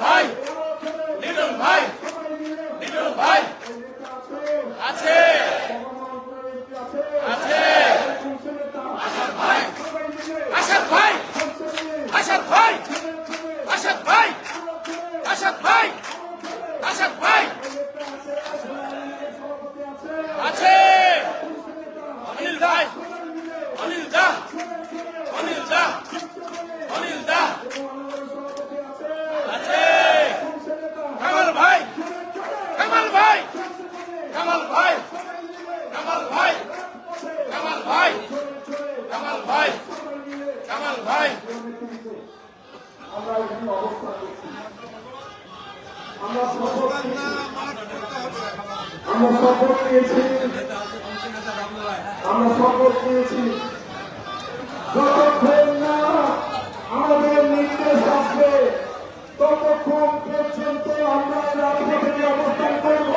ভাই লিটন ভাই লিটন ভাই আছে আছে আসাদ ভাই আসাদ ভাই আসাদ ভাই আসাদ ভাই আসাদ ভাই আসাদ ভাই আছে অনিল ভাই অনিল দা অনিল দা অনিল দা আছে কামাল ভাই কামাল ভাই কামাল ভাই কামাল ভাই কামাল ভাই কামাল ভাই কামাল ভাই আমরা এখানে অবস্থান করছি। আমরা শপথ নিয়েছি যতক্ষণ না আমাদের নির্দেশ আসবে ততক্ষণ পর্যন্ত আমরা রাজপথে অবস্থান করব।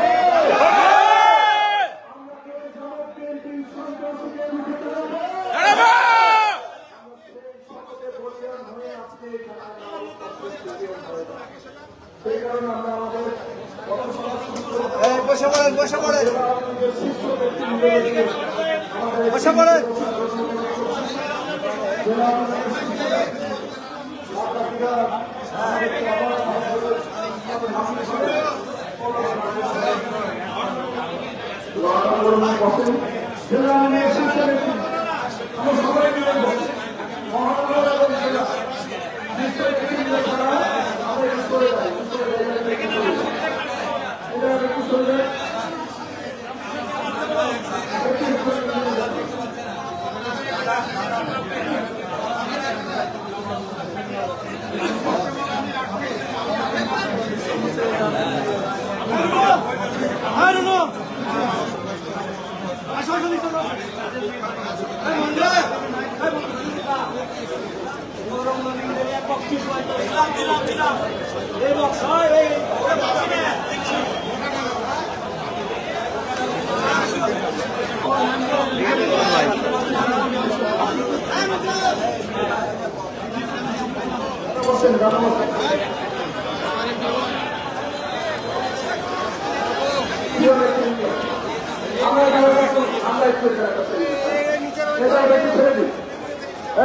সেই কারণে আমরা আমাদের বসে পড়েন বসে পড়েন বসে পড়েন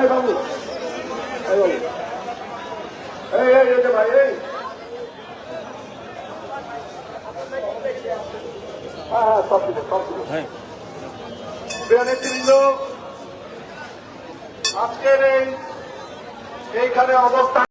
বাবু ভাই সব নেতৃবৃন্দ আজকের এইখানে অবস্থান